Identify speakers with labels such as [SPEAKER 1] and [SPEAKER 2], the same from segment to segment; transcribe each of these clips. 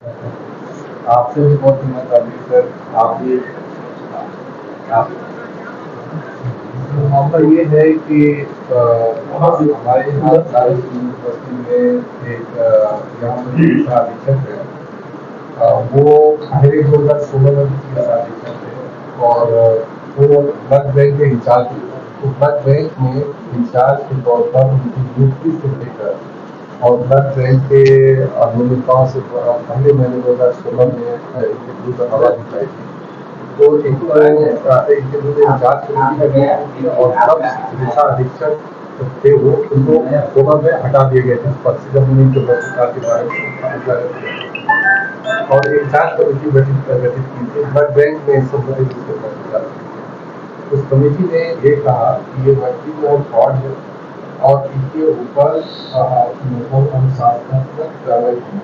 [SPEAKER 1] आपसे भी बहुत हिम्मत आती है सर। आप भी आप मामला ये है कि हमारे यहाँ साइंस यूनिवर्सिटी में एक यहाँ पर शिक्षा अधीक्षक है। वो मेरे 2016 में शिक्षा अधीक्षक थे और वो ब्लड बैंक के इंचार्ज थे। तो ब्लड बैंक में इंचार्ज के तौर पर उनकी नियुक्ति से लेकर और ब्लड बैंक के अभिनेताओं से पहले मैंने 2016 में इंटरव्यू का हवा दिखाई थी। तो इंटरव्यू में इंचार्ज कमेटी और सब शिक्षा अधीक्षक थे वो, उनको कोमा में हटा दिए गए थे पद से जब उन्हें जो सरकार के बारे में और एक जांच कमेटी गठित की थी ब्लड बैंक में संबंधित उस कमेटी ने ये कहा कि ये व्यक्ति जो है फ्रॉड है और इसके ऊपर अनुशासनात्मक कार्रवाई की।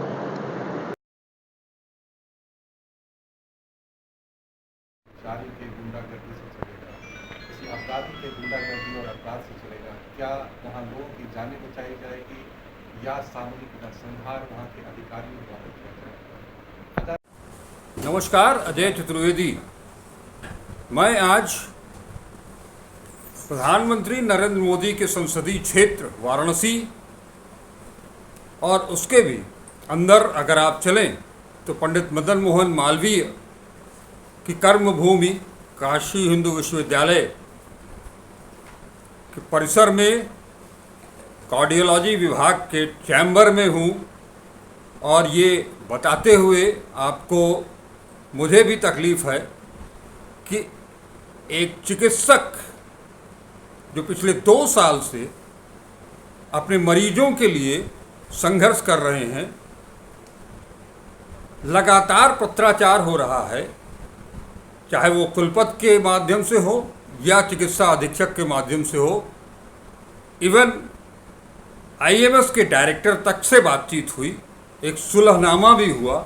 [SPEAKER 2] शाही के गुंडागर्दी से चलेगा, किसी अपराधी के गुंडागर्दी और अपराध से चलेगा? क्या वहाँ लोगों की जानें बचाई जाएगी या सामूहिक नरसंहार वहाँ के अधिकारियों द्वारा किया जाएगा?
[SPEAKER 3] नमस्कार, अजय चतुर्वेदी। मैं आज प्रधानमंत्री नरेंद्र मोदी के संसदीय क्षेत्र वाराणसी और उसके भी अंदर अगर आप चलें तो पंडित मदन मोहन मालवीय की कर्मभूमि काशी हिंदू विश्वविद्यालय के परिसर में कार्डियोलॉजी विभाग के चैम्बर में हूँ और ये बताते हुए आपको मुझे भी तकलीफ़ है कि एक चिकित्सक जो पिछले 2 साल से अपने मरीजों के लिए संघर्ष कर रहे हैं, लगातार पत्राचार हो रहा है, चाहे वो कुलपति के माध्यम से हो या चिकित्सा अधीक्षक के माध्यम से हो। इवन आईएमएस के डायरेक्टर तक से बातचीत हुई, एक सुलहनामा भी हुआ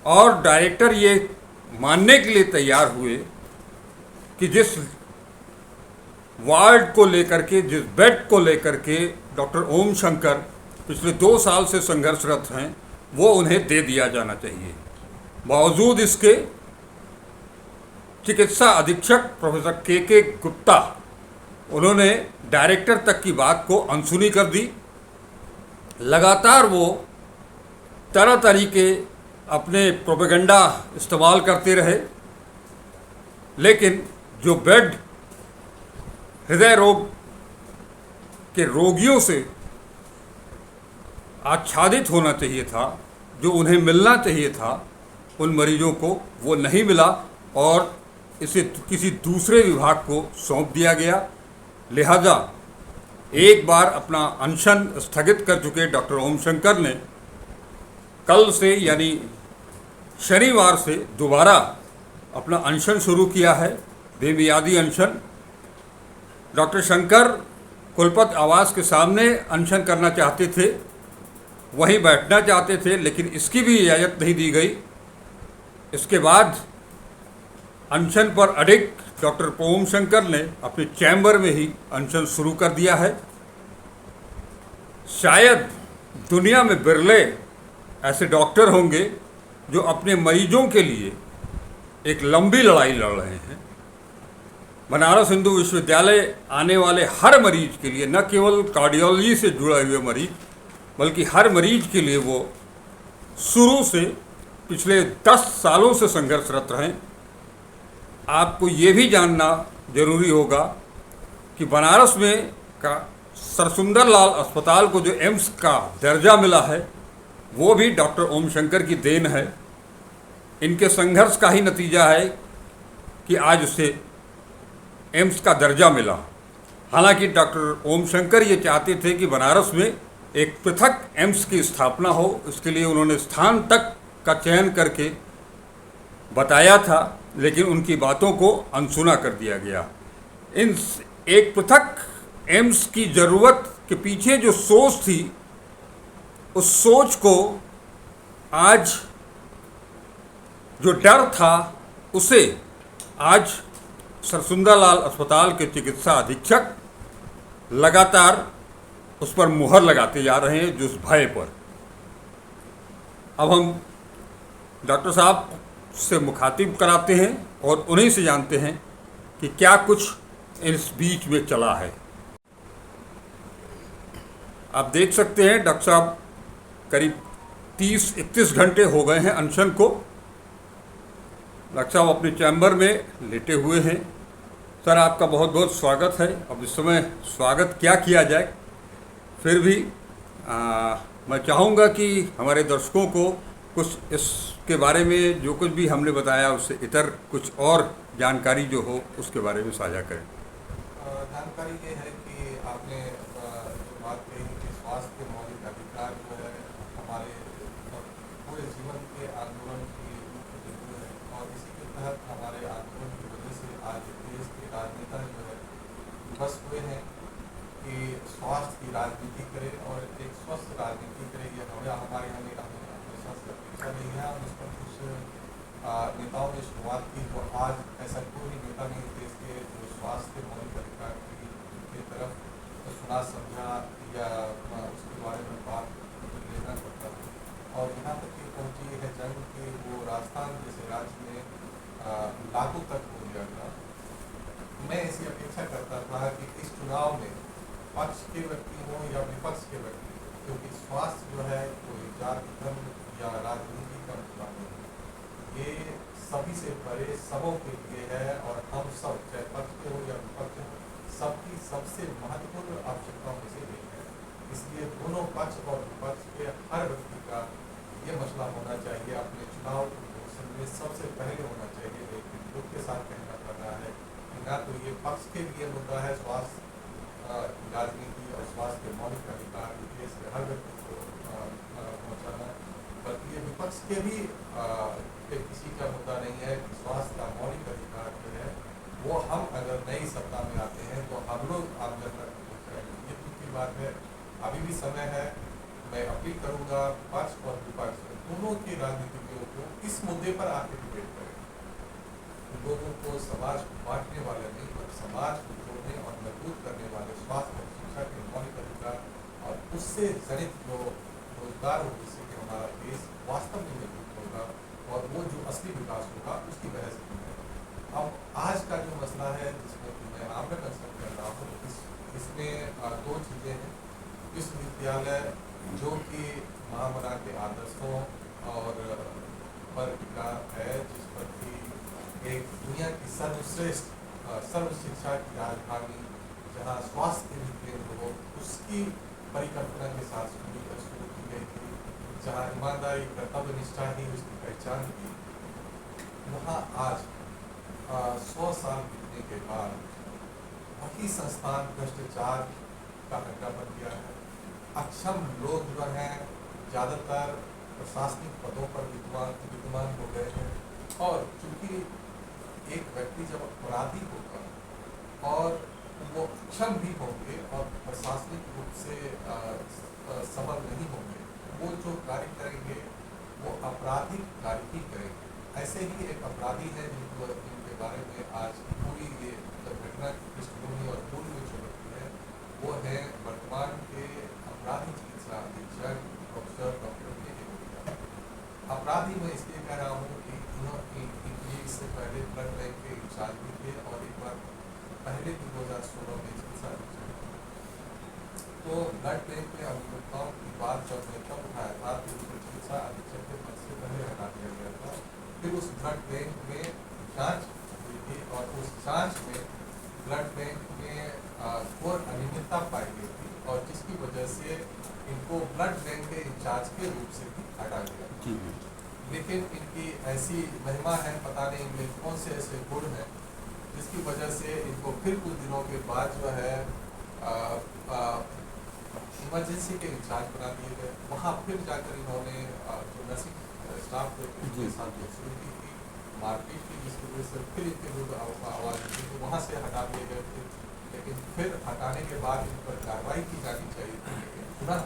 [SPEAKER 3] और डायरेक्टर ये मानने के लिए तैयार हुए कि जिस वार्ड को लेकर के, जिस बेड को लेकर के डॉक्टर ओम शंकर पिछले 2 साल से संघर्षरत हैं, वो उन्हें दे दिया जाना चाहिए। बावजूद इसके चिकित्सा अधीक्षक प्रोफेसर के गुप्ता, उन्होंने डायरेक्टर तक की बात को अनसुनी कर दी। लगातार वो तरह तरीके अपने प्रोपेगेंडा इस्तेमाल करते रहे, लेकिन जो बेड हृदय रोग के रोगियों से आच्छादित होना चाहिए था, जो उन्हें मिलना चाहिए था उन मरीजों को, वो नहीं मिला और इसे किसी दूसरे विभाग को सौंप दिया गया। लिहाजा एक बार अपना अनशन स्थगित कर चुके डॉक्टर ओम शंकर ने कल से यानी शनिवार से दोबारा अपना अनशन शुरू किया है, बेमियादी अनशन। डॉक्टर शंकर कुलपति आवास के सामने अनशन करना चाहते थे, वहीं बैठना चाहते थे, लेकिन इसकी भी इजाज़त नहीं दी गई। इसके बाद अनशन पर अडिग डॉक्टर ओम शंकर ने अपने चैम्बर में ही अनशन शुरू कर दिया है। शायद दुनिया में बिरले ऐसे डॉक्टर होंगे जो अपने मरीजों के लिए एक लंबी लड़ाई लड़ रहे हैं। बनारस हिंदू विश्वविद्यालय आने वाले हर मरीज के लिए, न केवल कार्डियोलॉजी से जुड़े हुए मरीज, बल्कि हर मरीज के लिए वो शुरू से पिछले 10 सालों से संघर्षरत रहे। आपको ये भी जानना जरूरी होगा कि बनारस में का सरसुंदरलाल अस्पताल को जो एम्स का दर्जा मिला है, वो भी डॉक्टर ओम शंकर की देन है। इनके संघर्ष का ही नतीजा है कि आज उसे एम्स का दर्जा मिला। हालांकि डॉक्टर ओम शंकर ये चाहते थे कि बनारस में एक पृथक एम्स की स्थापना हो, इसके लिए उन्होंने स्थान तक का चयन करके बताया था, लेकिन उनकी बातों को अनसुना कर दिया गया। इन एक पृथक एम्स की ज़रूरत के पीछे जो सोच थी, उस सोच को आज जो डर था, उसे आज सरसुंदरलाल अस्पताल के चिकित्सा अधीक्षक लगातार उस पर मुहर लगाते जा रहे हैं, जो उस भय पर। अब हम डॉक्टर साहब से मुखातिब कराते हैं और उन्हीं से जानते हैं कि क्या कुछ इस बीच में चला है। आप देख सकते हैं डॉक्टर साहब करीब 30-31 घंटे हो गए हैं अनशन को। डॉक्टर साहब अपने चैम्बर में लेटे हुए हैं। सर, आपका बहुत बहुत स्वागत है। अब इस समय स्वागत क्या किया जाए, फिर भी मैं चाहूँगा कि हमारे दर्शकों को कुछ इसके बारे में जो कुछ भी हमने बताया उससे इतर कुछ और जानकारी जो हो उसके बारे में साझा करें।
[SPEAKER 2] जानकारी ये है कि आपने जो बात कही कि स्वास्थ्य के मौलिक अधिकार जो है हमारे पूरे जीवन के आंदोलन की मुख्य बिंदु है, और इसी के तहत हमारे आंदोलन की वजह से आज देश के राजनेता जो है बस हुए हैं कि स्वास्थ्य की राजनीति करें और एक स्वस्थ राजनीति करें। ये हमारे यहाँ हमेशा से अपेक्षा नहीं है, और उस पर कुछ नेताओं ने शुरुआत की। तो आज ऐसा कोई नेता नहीं देश के जो स्वास्थ्य के मौलिक अधिकार की तरफ तो सुना समझा या उसके बारे में बात लेना पड़ता है। और यहाँ तक कि पहुँची है जंग कि वो राजस्थान जैसे राज्य में लागू तक हो गया था। मैं ऐसी अपेक्षा करता था कि इस चुनाव में पक्ष के व्यक्ति हों या विपक्ष के व्यक्ति, क्योंकि स्वास्थ्य जो है कोई जाति धर्म या राजनीति का मुद्दा नहीं है, ये सभी से परे सबों के लिए है। और हम सब चाहे पक्ष के हो या विपक्ष हो, सबकी सबसे महत्वपूर्ण आवश्यकताओं में से एक है। इसलिए दोनों पक्ष और विपक्ष के हर व्यक्ति का ये मसला होना चाहिए, अपने चुनाव घोषणा में सबसे पहले होना चाहिए। लेकिन दुख के साथ कहना पड़ रहा है कि ना तो ये पक्ष के लिए मुद्दा है स्वास्थ्य राजनीति और स्वास्थ्य के मौलिक अधिकार देश के हर व्यक्ति को पहुँचाना, बल्कि ये विपक्ष के भी किसी का मुद्दा नहीं है कि स्वास्थ्य का मौलिक अधिकार जो है वो हम अगर नई सत्ता में आते हैं तो हम लोग आमजन तक पहुँचाएंगे। ये दूसरी बात है, अभी भी समय है। मैं अपील करूँगा पक्ष और विपक्ष दोनों के राजनीतिज्ञों को इस मुद्दे पर आके डिबेट करें। लोगों को समाज को बांटने वाले नहीं, पर समाज को जोड़ने और मजबूत करने वाले स्वास्थ्य और शिक्षा के मौलिक अधिकार और उससे जनित जो रोजगार हो, जिससे कि हमारा देश वास्तव में मजबूत होगा और वो जो असली विकास होगा उसकी बहस की है। अब आज का जो मसला है जिसमें मैं आमने कंसर्न कर रहा हूँ, इसमें दो चीज़ें हैं। विश्वविद्यालय जो कि महामना के आदर्शों और पर टिका है, जिस पर कि एक दुनिया की सर्वश्रेष्ठ सर्व शिक्षा की राजधानी जहाँ स्वास्थ्य के भी केंद्र हो, उसकी परिकल्पना के साथ शुरू की गई थी, जहाँ ईमानदारी कर्तव्य निष्ठा ही उसकी पहचान थी। वहाँ आज 100 साल बीतने के बाद वही संस्थान भ्रष्टाचार का अड्डा बन गया है। अक्षम लोग जो हैं ज़्यादातर प्रशासनिक पदों पर विद्यमान हो गए हैं, और चूंकि एक व्यक्ति जब अपराधी होगा और वो अक्षम भी होंगे और प्रशासनिक रूप से सबल नहीं होंगे, वो जो कार्य करेंगे वो आपराधिक कार्य ही करेंगे। ऐसे ही एक अपराधी है जिनके बारे में आज पूरी ये घटना की पृष्ठभूमि और पूरी जो चुनौती है वो है वर्तमान के अपराधी चिकित्सा अधीक्षक प्रोफेसर डॉक्टर के। अपराधी मैं इसलिए कह रहा हूँ कि इनके इससे पहले ब्लड बैंक के इंचार्ज भी थे और एक बार पहले भी 2016 में चिकित्सा अधीक्षक। तो ब्लड बैंक में अभियोक्ताओं की बात जब मैं तब उठाया था तो उसको चिकित्सा अधीक्षक के पद से पहले हटा दिया गया था। फिर उस ब्लड बैंक में जांच हुई थी और उस जांच में ब्लड बैंक में घोर अनियमितता पाई गई थी, और जिसकी वजह से इनको ब्लड बैंक के इंचार्ज के रूप से भी हटा गया। लेकिन इनकी ऐसी महिमा है, पता नहीं इनमें कौन से ऐसे गुण हैं जिसकी वजह से इनको फिर कुछ दिनों के बाद जो है इमरजेंसी के इंचार्ज बना दिए गए। वहाँ फिर जाकर इन्होंने जो नर्सिंग स्टाफ के साथ शुरू की थी मारपीट की, जिसकी वजह से फिर इनके विरुद्ध आवाज़ उठी, तो वहाँ से हटा दिए गए थे। लेकिन फिर हटाने के बाद इन पर कार्रवाई की जानी चाहिए थी, लेकिन पुनः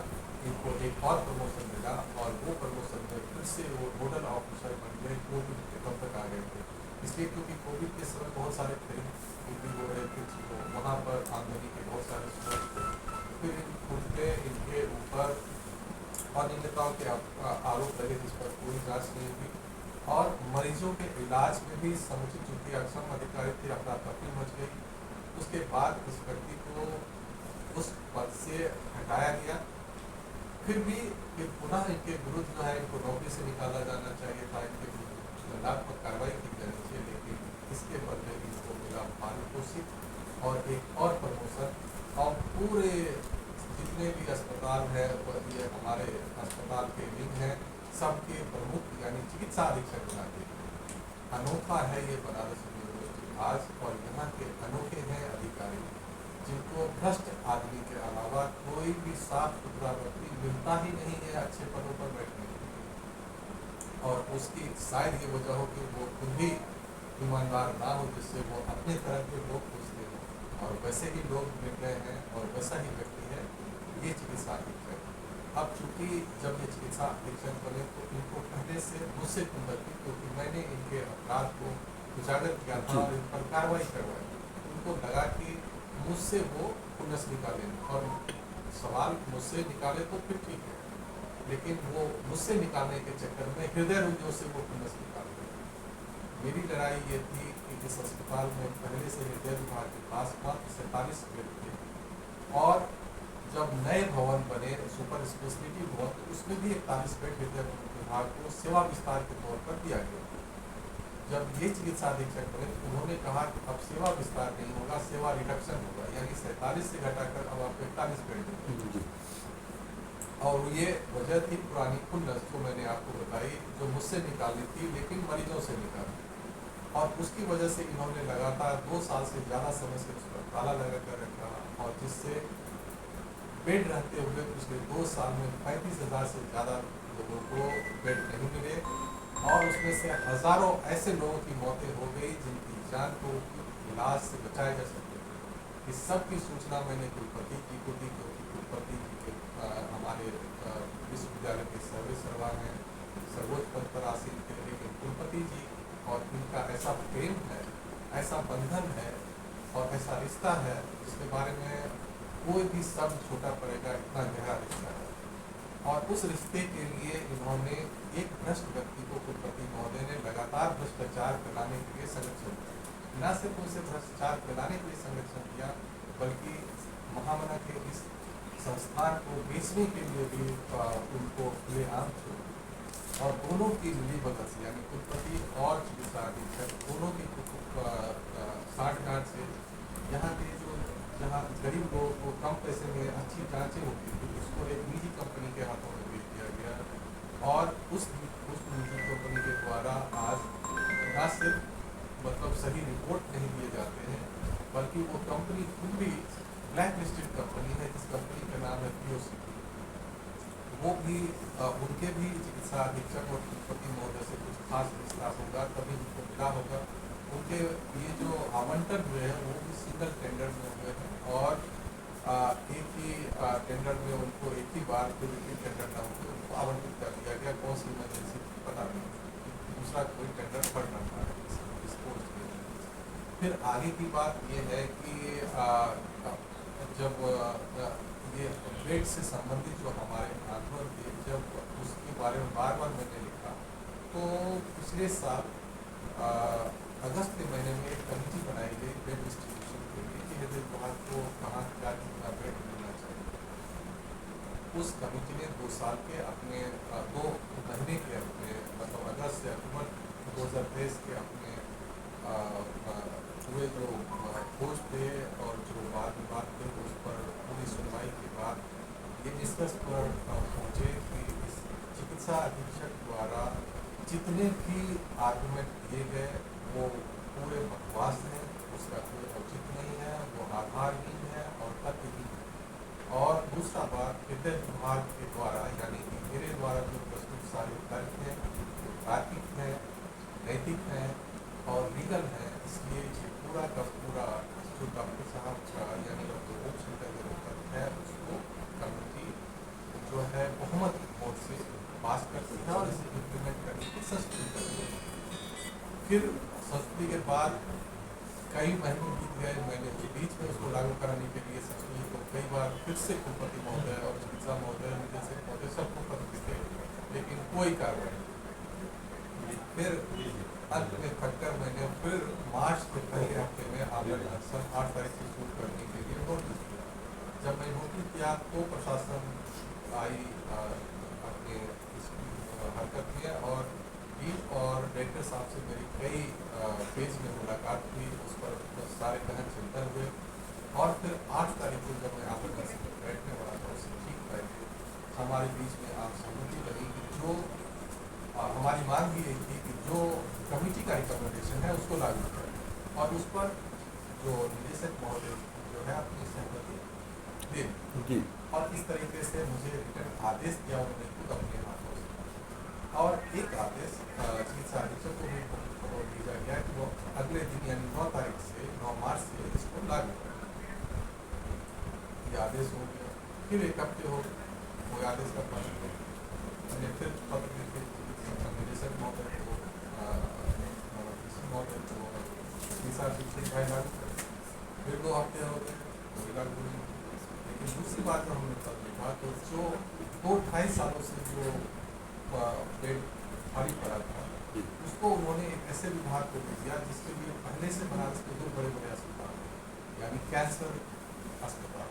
[SPEAKER 2] इनको एक और प्रमोशन मिला और वो प्रमोशन में फिर से वो नोडल ऑफिसर बन गए, कोविड के तब तक आ गए थे। इसलिए क्योंकि कोविड के समय बहुत सारे थे हो रहे थे, तो वहाँ पर आमदनी के बहुत सारे स्रोत थे। फिर खुद पे इनके ऊपर अनियमितताओं के आरोप लगे जिस पर कोई जाँच नहीं हुई। और मरीजों के इलाज में भी समुचित चूंकि अक्षम अधिकारी थे, अफरा तफरी मच गई। उसके बाद इस व्यक्ति को उस पद से हटाया गया। फिर भी फिर पुनः इनके विरुद्ध जो है इनको नौकरी से निकाला जाना चाहिए था, इनके विरुद्ध दंडात्मक कार्रवाई की जानी चाहिए, लेकिन इसके बदले इसको मिला पारितोषिक और एक और प्रमोशन। और पूरे जितने भी अस्पताल है, ये हमारे अस्पताल के विंग हैं, सबके प्रमुख यानी चिकित्सा अधीक्षक बना दिए। अनोखा है ये बनारस यूनिवर्सिटी आज, और यहाँ के अनोखे हैं अधिकारी जिनको भ्रष्ट आदमी के अलावा कोई भी साफ सुथरा व्यक्ति मिलता ही नहीं है अच्छे पदों पर बैठने के लिए। और उसकी शायद ये वजह हो कि वो खुद भी ईमानदार ना हो, जिससे वो अपने तरह के लोग पूछते हैं, और वैसे ही लोग मिल गए हैं और वैसा ही व्यक्ति है ये चिकित्सा अधीक्षक। अब चूंकि जब ये चिकित्सा अधीक्षक बने तो इनको पहले से मुझसे कुंदर थी, क्योंकि मैंने इनके अपराध को उजागर किया था और इन पर कार्रवाई करवाई। उनको लगा कि मुझसे वो खुन्नस निकाले, और सवाल मुझसे निकाले तो फिर ठीक है, लेकिन वो मुझसे निकालने के चक्कर में हृदय रोगियों से वो खुन्नस निकाल गए। मेरी लड़ाई ये थी कि इस अस्पताल में पहले से हृदय विभाग के पास मात्र 47 बेड थे, और जब नए भवन बने सुपर स्पेशलिटी भवन, तो उसमें भी 41 बेड हृदय विभाग को सेवा विस्तार के तौर पर दिया गया। जब ये चिकित्सा अधीक्षक बने तो उन्होंने कहा कि अब सेवा विस्तार नहीं होगा, सेवा रिडक्शन होगा, यानी 47 से घटाकर अब आपको 41 बेड देंगे। और ये वजह थी पुरानी खुन्नस जो मैंने आपको बताई, जो मुझसे निकाली थी लेकिन मरीजों से निकाली, और उसकी वजह से इन्होंने लगातार 2 साल से ज़्यादा समय से उस पर ताला लगा कर रखा, और जिससे बेड रहते हुए पिछले 2 साल में 35,000 से ज़्यादा लोगों को बेड नहीं मिले, और उसमें से हज़ारों ऐसे लोगों की मौतें हो गई जिनकी जान को इलाज से बचाया जा सकते थे। इस सब की सूचना मैंने कुलपति जी को दी, क्योंकि कुलपति जी के हमारे विश्वविद्यालय के सर्वे सर्वा हैं, सर्वोच्च पद पर आसीन थे, लेकिन कुलपति जी और इनका ऐसा प्रेम है, ऐसा बंधन है और ऐसा रिश्ता है जिसके बारे में कोई भी शब्द छोटा पड़ेगा, इतना गहरा रिश्ता है। और उस रिश्ते के लिए इन्होंने एक भ्रष्ट व्यक्ति को कुलपति महोदय ने लगातार भ्रष्टाचार फैलाने के लिए संरक्षण किया। न सिर्फ उनसे भ्रष्टाचार फैलाने के लिए संरक्षण किया, बल्कि महामना के इस संस्थान को बेचने के लिए भी उनको खुलेआम छोड़ा। और दोनों की मिली भगत से, यानी कुलपति और चिकित्सा अधीक्षक दोनों की साठगांठ से यहाँ के जो जहाँ गरीब लोगों को कम पैसे में अच्छी जांचें होती थी, उसको एक निजी कंपनी के हाथों में बेच दिया गया, और उस निजी कंपनी के द्वारा आज न सिर्फ मतलब सही रिपोर्ट नहीं दिए जाते हैं, बल्कि वो कंपनी खुद भी ब्लैक लिस्टेड कंपनी है, जिस कंपनी का नाम है POC। वो भी उनके भी चिकित्सा अधीक्षक और कुलपति महोदय से कुछ खास रिश्ता होगा, तभी उनको मिला होगा। उनके ये जो आवंटन हुए हैं वो भी सिंगल टेंडर में हुए हैं, और एक ही टेंडर में उनको एक ही बार कोई रिपीट टेंडर ना होकर उनको आवंटित कर दिया गया। कौन सी इमरजेंसी पता नहीं, दूसरा कोई टेंडर पड़ ना पा इस कोर्स में। फिर आगे की बात ये है कि जब ये बेड से संबंधित जो हमारे आंदोलन थे, जब उसके बारे में बार बार मैंने लिखा, तो पिछले साल अगस्त के महीने में एक कमेटी बनाई गई बेड डिस्ट्रीब्यूशन के लिए कि हृदय विभाग को कहाँ क्या कितना बेड मिलना चाहिए। उस कमेटी ने 2 साल के अपने 2 महीने के अपने मतलब अगस्त से अक्टूबर 2023 के अपने हुए जो खोज थे और जो वाद विवाद थे, उस पर पूरी सुनवाई के बाद ये निष्कर्ष पर पहुँचे कि इस चिकित्सा अधीक्षक द्वारा जितने भी आर्गूमेंट दिए गए वो पूरे बकवास हैं, उसका कोई औचित्य नहीं है, वो आधारहीन है और तथ्यहीन है। और दूसरा बात, हृदय विभाग के द्वारा यानी कि मेरे द्वारा जो प्रस्तुत सारे तर्क हैं वो तार्किक हैं, नैतिक हैं और लीगल हैं। इसलिए ये पूरा का पूरा जो डॉक्टर साहब का यानी डॉक्टर ओम शंकर का जो तर्क है उसको कमेटी जो है बहुमत वोट से पास करती है और इसे इम्प्लीमेंट करने की संस्तुति करती है। फिर संस्तुति के बाद कई महीने बीत गए, मैंने उस बीच में उसको लागू कराने के लिए संस्तुति को कई बार फिर से कुलपति महोदय और चिकित्सा महोदय, निदेशक महोदय सबको पत्र लिखे, लेकिन कोई कार्रवाई नहीं। फिर अंत में खट्टर मैंने फिर मार्च के पहले हफ्ते में आमरण अनशन 8 तारीख से शुरू करने के लिए नोटिस किया। जब मैं नोटिस किया तो प्रशासन आई अपने इसकी हरकत में और डीन और डायरेक्टर साहब से मेरी कई फेज में मुलाकात हुई, उस पर सारे गहन चिंतन हुए और फिर 8 तारीख को जब मैं आमरण अनशन में बैठने वाला था उससे ठीक पहले हमारे बीच में आप सहमति बनी कि जो हमारी मांग भी यही थी कि जो कमेटी का रिकमेंडेशन है उसको लागू करें और उस पर जो निदेशक महोदय जो है अपनी सहमति दे
[SPEAKER 3] जी।
[SPEAKER 2] और इस तरीके से मुझे रिटर्न आदेश दिया उन्होंने खुद अपने हाथों से और एक आदेश चिकित्सा अधीक्षक को भी भेजा गया कि वो अगले दिन यानी 9 तारीख से 9 मार्च से इसको लागू करें। ये आदेश हो गया, फिर एक हफ्ते हो वो आदेश का पालन मैंने फिर पत्र लिखे निदेशक महोदय को महोदय को चिकित्सा अधीक्षक भाई लागू करें। फिर 2 हफ्ते हो गए वो लागू नहीं। लेकिन दूसरी बात जो हमने तब देखा तो जो 2-2.5 सालों से जो बेड खाली पड़ा था उसको उन्होंने एक ऐसे विभाग को दे दिया जिसके लिए पहले से बनारस के 2 बड़े बड़े अस्पताल यानी कैंसर अस्पताल,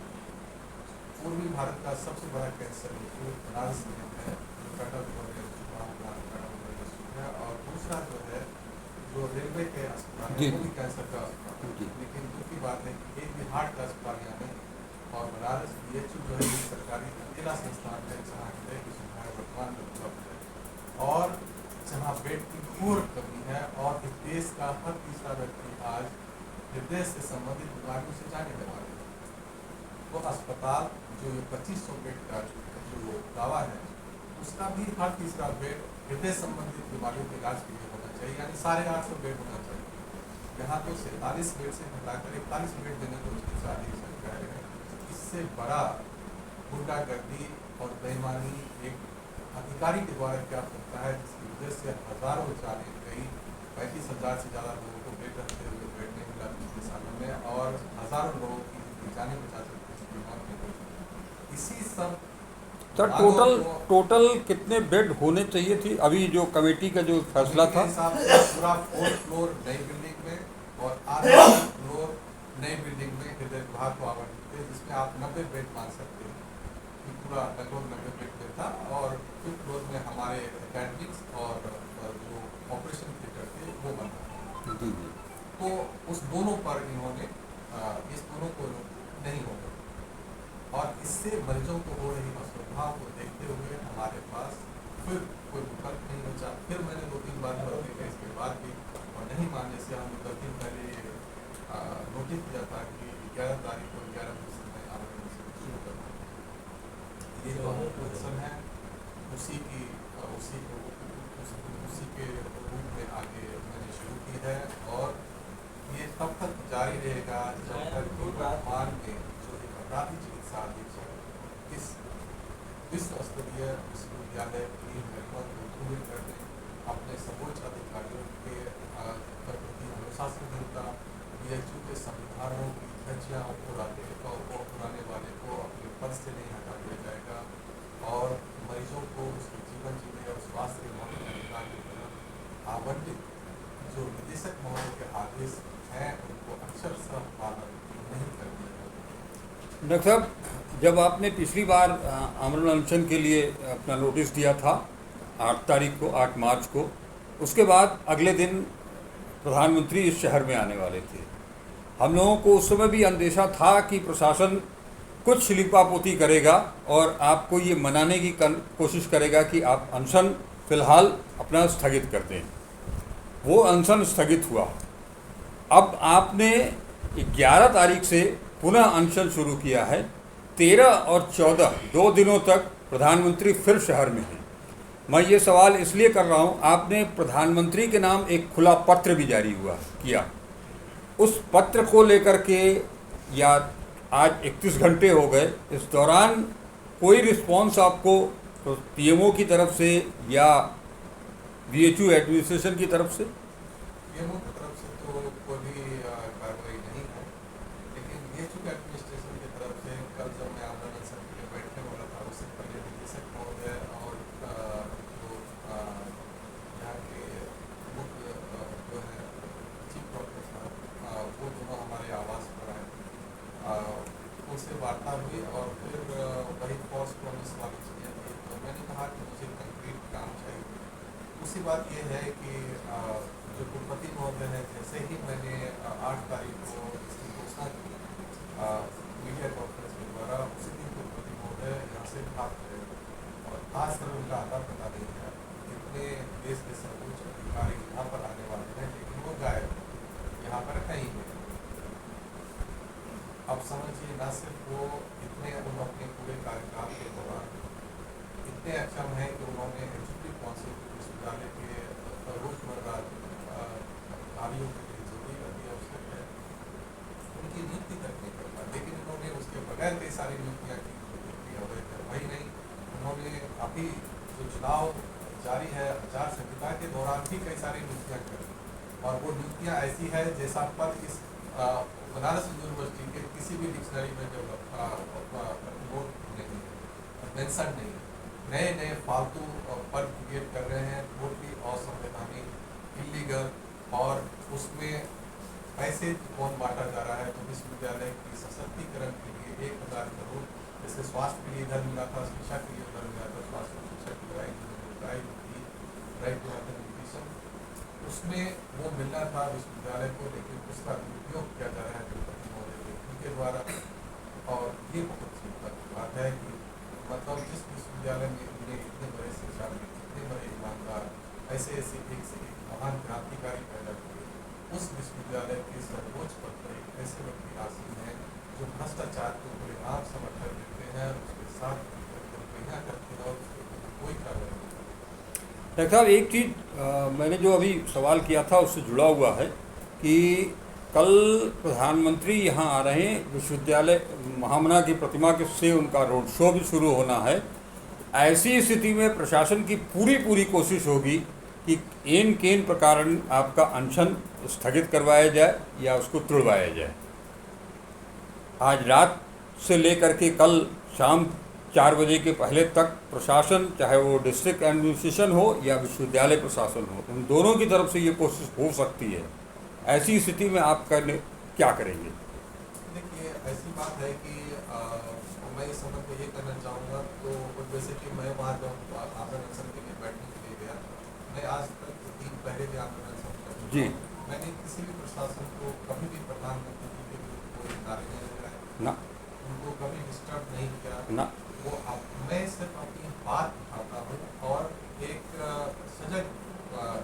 [SPEAKER 2] पूर्वी भारत का सबसे बड़ा कैंसर इंस्टीट्यूट बनारस में है जो टाटा है और दूसरा जो है जो रेलवे के अस्पताल है वो भी कैंसर का अस्पताल है। लेकिन दूसरी बात है कि एक भी हार्ट का अस्पताल यहाँ नहीं और बनारस BHU जो है सरकारी अकेला संस्थान है जहाँ हृदय की सुविधाएं वर्तमान में उपलब्ध है और जहाँ बेड की घोर कमी है और इस देश का हर तीसरा व्यक्ति आज हृदय से संबंधित बीमारियों से जाने लगा है। वो अस्पताल जो 2500 बेड का जो दावा है उसका भी हर तीसरा बेड हृदय संबंधित बीमारियों के इलाज के लिए होना चाहिए यानी 850 बेड होना चाहिए। यहाँ तो 47 बेड से घटाकर 41 बेड देने को चिकित्सा अधीक्षक कह रहे हैं। इससे बड़ा गुंडागर्दी और बेईमानी एक अधिकारी के द्वारा क्या सकता है जिसकी वजह से हजारों जाने गई, 35,000 से ज़्यादा लोगों को बेड रखते हुए बेड नहीं मिला पिछले सालों में और हजारों लोगों की जाने बचा सकते हैं। इसी सब
[SPEAKER 3] सर टोटल कितने बेड होने चाहिए थी? अभी जो कमेटी का जो फैसला था
[SPEAKER 2] पूरा 4th फ्लोर नई बिल्डिंग में और 8वां फ्लोर नई बिल्डिंग में हृदय विभाग को आवंटित थे जिसमें आप 90 बेड मान सकते हैं कि पूरा लगभग 90 बेड में था और 5th फ्लोर में हमारे एकेडमिक्स और जो ऑपरेशन थिएटर थे वो बना। तो उस दोनों पर इन्होंने इस दोनों को नहीं होगा और इससे मरीजों को हो रही असुविधा को देखते हुए हमारे पास फिर कोई विकल्प नहीं बचा। फिर मैंने 2-3 बार भर्ती किया इसके बाद भी और नहीं मानने से हम 10 दिन पहले नोटिस दिया था कि 11 तारीख को 11 बजे से मैं आवेदन शुरू करूँगा। ये जो पोजिशन है उसी के रूप में आगे मैंने शुरू की है और ये तब तक जारी रहेगा जब तक कि वर्तमान में जो एक अपराधी चिकित्सा अधीक्षक इस विश्व स्तरीय विश्वविद्यालय की महिमा को पूरी करने अपने सर्वोच्च अधिकारियों के प्रति अनुशासनहीनता, BHU के संविधानों की धज्जियां उड़ाने वाले को अपने पद से नहीं हटा दिया जाएगा और मरीजों को उसके जीवन जीने और स्वास्थ्य के मौलिक अधिकार की तरह आवंटित जो निदेशक महोदय के आदेश हैं उनको अक्षरशः पालन नहीं कर दिया जाएगा।
[SPEAKER 3] डॉक्टर साहब, जब आपने पिछली बार आमरण अनशन के लिए अपना नोटिस दिया था 8 तारीख को 8 मार्च को, उसके बाद अगले दिन प्रधानमंत्री इस शहर में आने वाले थे। हम लोगों को उस समय भी अंदेशा था कि प्रशासन कुछ लिपापोती करेगा और आपको ये मनाने की कोशिश करेगा कि आप अनशन फिलहाल अपना स्थगित कर दें। वो अनशन स्थगित हुआ। अब आपने 11 तारीख से पुनः अनशन शुरू किया है। 13 और 14 2 दिनों तक प्रधानमंत्री फिर शहर में हैं। मैं ये सवाल इसलिए कर रहा हूँ, आपने प्रधानमंत्री के नाम एक खुला पत्र भी जारी किया। उस पत्र को लेकर के या आज 31 घंटे हो गए, इस दौरान कोई रिस्पॉन्स आपको तो PMO की तरफ से या BHU एडमिनिस्ट्रेशन की तरफ से?
[SPEAKER 2] PMO की तरफ से तो कोई भी कार्रवाई नहीं है, लेकिन BHU एडमिनिस्ट्रेशन की तरफ से कल जब मैं आमरण अनशन के लिए बैठने वाला था उससे पहले निदेशक महोदय और जो यहाँ के सी बात यह है कि जो कुलपति महोदय हैं, जैसे ही मैंने 8 तारीख को इसकी घोषणा की मीडिया कॉन्फ्रेंस के द्वारा, उसी दिन कुलपति महोदय यहाँ से भाग गए और आज तक उनका आता पता नहीं है। इतने देश के सर्वोच्च अधिकारी यहाँ पर आने वाले हैं, लेकिन वो गायब यहाँ पर कहीं नहीं। अब समझिए, ना सिर्फ वो इतने अपने पूरे कार्यकाल के दौरान इतने अक्षम हैं कि उन्होंने एग्जीक्यूटिव काउंसिल विश्वविद्यालय के रोजमर्रा कार्यों के लिए जो भी अति आवश्यक है उनकी नियुक्ति तक नहीं कर पाए, लेकिन उन्होंने उसके बगैर कई सारी नियुक्तियाँ की अवैध वही नहीं। उन्होंने अभी जो चुनाव जारी है, आचार संहिता के दौरान भी कई सारी नियुक्तियाँ करी, और वो नियुक्तियाँ ऐसी है जैसा पद इस बनारस हिंदू यूनिवर्सिटी के किसी भी डिक्शनरी में जो नोट नहीं है, मेंशन नहीं है। नए नए फालतू पद क्रिएट कर रहे हैं, टोटली असंवैधानिक, इलीगल, और उसमें पैसे कौन बांटा जा रहा है। तो विश्वविद्यालय की सशक्तिकरण के लिए 1000 करोड़, जैसे स्वास्थ्य के लिए इधर मिला था, शिक्षा के लिए उधर मिला था, स्वास्थ्य शिक्षा की राइट टू एजुकेशन, उसमें वो मिलना था विश्वविद्यालय को, लेकिन उसका दुरुपयोग किया जा रहा है कुलपति महोदय के द्वारा। और ये बहुत चिंता की बात है कि मतलब जिस विश्वविद्यालय में इतने बड़े शिक्षाविद, इतने बड़े ईमानदार, ऐसे ऐसे एक से एक महान क्रांतिकारी पैदा हुए, उस विश्वविद्यालय के सर्वोच्च पद पर एक ऐसे व्यक्ति आसीन है जो भ्रष्टाचार को पूरे आप समर्थन देते हैं, उसके साथ रुपया करते हैं और उसके कोई कार्रवाई नहीं करते।
[SPEAKER 3] डॉक्टर साहब, एक चीज़ मैंने जो अभी सवाल किया था उससे जुड़ा हुआ है कि कल प्रधानमंत्री यहाँ आ रहे हैं, विश्वविद्यालय महामना की प्रतिमा के से उनका रोड शो भी शुरू होना है। ऐसी स्थिति में प्रशासन की पूरी कोशिश होगी कि एन केन प्रकार आपका अनशन स्थगित करवाया जाए या उसको तुड़वाया जाए। आज रात से लेकर के कल शाम 4 बजे के पहले तक प्रशासन, चाहे वो डिस्ट्रिक्ट एडमिनिस्ट्रेशन हो या विश्वविद्यालय प्रशासन हो, उन दोनों की तरफ से ये कोशिश हो सकती है। ऐसी स्थिति में आप क्या करेंगे?
[SPEAKER 2] देखिए, ऐसी बात है कि मैं इस समय पे ये करना चाहूँगा, तो जैसे कि मैं वहाँ जब आंदोलन अनशन के लिए बैठने के लिए गया, मैं आज तक 3 पहले भी आंदोलन अनशन
[SPEAKER 3] जी,
[SPEAKER 2] मैंने किसी भी प्रशासन को कभी भी प्रधानमंत्री जी के विरुद्ध कोई नारे नहीं लगाए
[SPEAKER 3] ना,
[SPEAKER 2] उनको कभी डिस्टर्ब नहीं किया
[SPEAKER 3] ना।
[SPEAKER 2] मैं सिर्फ अपनी बात उठाता हूँ और एक सजग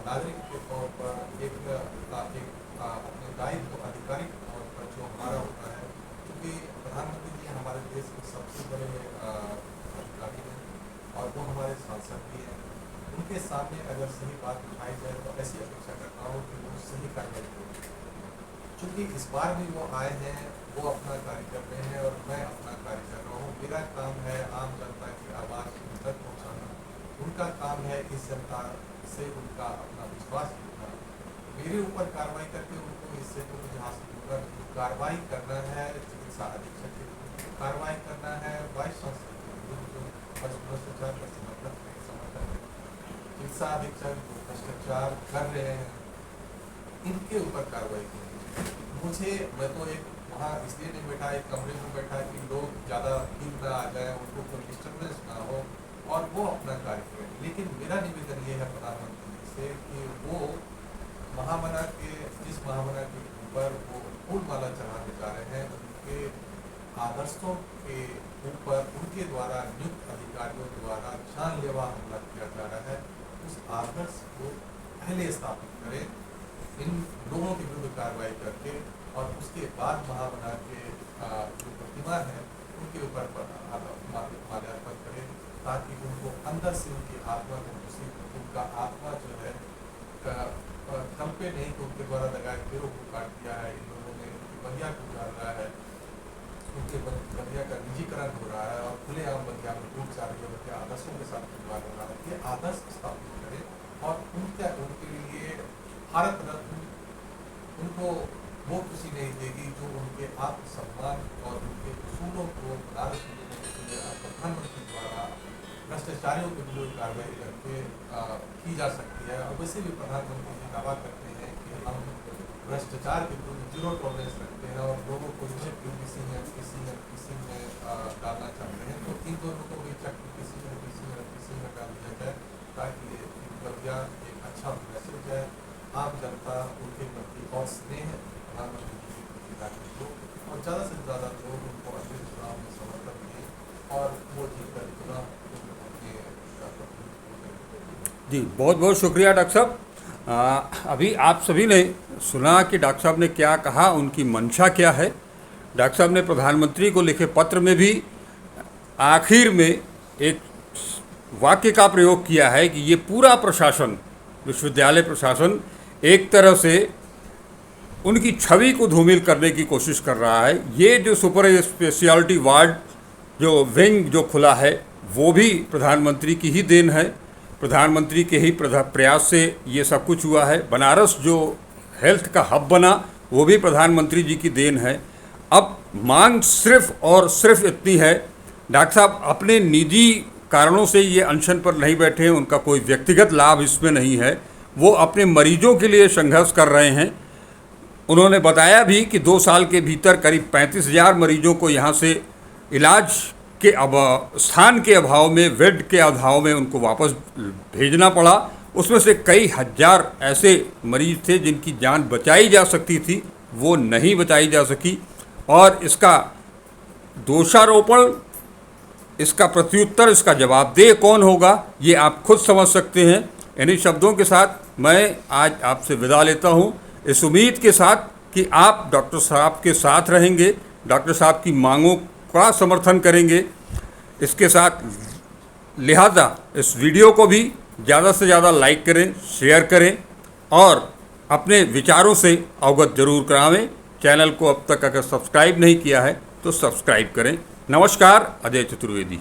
[SPEAKER 2] नागरिक के तौर पर एक अपने दायित्व आधिकारिक तौर पर जो हमारा होता है, क्योंकि प्रधानमंत्री जी हमारे देश के सबसे बड़े अधिकारी हैं और वो हमारे सांसद भी हैं। उनके सामने अगर सही बात उठाई जाए तो ऐसी अपेक्षा करता हूँ कि वो सही कार्रवाई करें। चूँकि इस बार भी वो आए हैं, वो अपना कार्य कर रहे हैं और मैं अपना कार्य कर रहा हूँ। मेरा काम है आम जनता की आवाज़ तक पहुँचाना, उनका काम है इस जनता से उनका अपना विश्वास जीतना। मेरे ऊपर कार्रवाई करके उनको इससे तो मुझे हासिल होगा। कार्रवाई करना है चिकित्सा अधीक्षक के विरुद्ध, कार्रवाई करना है वाइस चांसलर के विरुद्ध जो भ्रष्टाचार का समर्थन है, चिकित्सा अधीक्षक जो भ्रष्टाचार कर रहे हैं, इनके ऊपर कार्रवाई करेंगे। मैं तो एक वहाँ इसलिए नहीं बैठा, एक कमरे में बैठा कि लोग ज़्यादा भीड़ ना आ जाए, उनको कोई डिस्टर्बेंस ना हो और वो अपना कार्य करें। लेकिन मेरा निवेदन ये है प्रधानमंत्री जी से कि वो महामना के जिस महामना के ऊपर वो फूलमाला चढ़ाने जा रहे हैं, उनके आदर्शों के ऊपर उनके द्वारा नियुक्त अधिकारियों द्वारा जानलेवा हमला किया जा रहा है, उस आदर्श को पहले स्थापित करें, इन लोगों के विरुद्ध कार्रवाई करके, और उसके बाद महामना के जो प्रतिमा है उनके ऊपर माल्यार्पण करें, ताकि उनको अंदर से उनकी आत्मा को खुशी, उनका आत्मा जो है कम पे नहीं तो उनके द्वारा लगाए पेड़ों को काट दिया है इन लोगों ने, उनकी बगिया को उजाड़ रहा है, उनके बगिया का निजीकरण हो रहा है और खुलेआम बगिया में डूब जा रही है, बगिया आदर्शों के साथ खिलवाड़ हो रहा है। ये आदर्श स्थापित करें और उनके लिए भारत रत्न उनको वो खुशी नहीं देगी जो उनके आत्मसम्मान और उनके उसूलों को बनारस प्रधानमंत्री द्वारा भ्रष्टाचारियों के विरुद्ध कार्रवाई करके की जा सकती है। और वैसे भी प्रधानमंत्री जी दावा करते हैं कि हम भ्रष्टाचार के विरुद्ध 0 टॉलरेंस रखते हैं और लोगों को किसी में डालना चाहते हैं, तो इन दोनों को भी किसी में डाल दिया जाए ताकि एक
[SPEAKER 3] जी, बहुत बहुत शुक्रिया डॉक्टर साहब। अभी आप सभी ने सुना कि डॉक्टर साहब ने क्या कहा, उनकी मंशा क्या है। डॉक्टर साहब ने प्रधानमंत्री को लिखे पत्र में भी आखिर में एक वाक्य का प्रयोग किया है कि ये पूरा प्रशासन, विश्वविद्यालय प्रशासन एक तरह से उनकी छवि को धूमिल करने की कोशिश कर रहा है। ये जो सुपर स्पेशलिटी वार्ड जो विंग जो खुला है वो भी प्रधानमंत्री की ही देन है, प्रधानमंत्री के ही प्रयास से ये सब कुछ हुआ है। बनारस जो हेल्थ का हब बना वो भी प्रधानमंत्री जी की देन है। अब मांग सिर्फ और सिर्फ इतनी है, डॉक्टर साहब अपने निजी कारणों से ये अनशन पर नहीं बैठे हैं, उनका कोई व्यक्तिगत लाभ इसमें नहीं है, वो अपने मरीजों के लिए संघर्ष कर रहे हैं। उन्होंने बताया भी कि 2 साल के भीतर करीब 35,000 मरीजों को यहाँ से इलाज के स्थान के अभाव में, बेड के अभाव में उनको वापस भेजना पड़ा। उसमें से कई हज़ार ऐसे मरीज थे जिनकी जान बचाई जा सकती थी, वो नहीं बचाई जा सकी। और इसका दोषारोपण, इसका प्रत्युत्तर, इसका जवाबदेह कौन होगा, ये आप खुद समझ सकते हैं। इन्हीं शब्दों के साथ मैं आज आपसे विदा लेता हूँ, इस उम्मीद के साथ कि आप डॉक्टर साहब के साथ रहेंगे, डॉक्टर साहब की मांगों का समर्थन करेंगे। इसके साथ लिहाजा इस वीडियो को भी ज़्यादा से ज़्यादा लाइक करें, शेयर करें और अपने विचारों से अवगत जरूर करावें। चैनल को अब तक अगर सब्सक्राइब नहीं किया है तो सब्सक्राइब करें। नमस्कार, अजय चतुर्वेदी।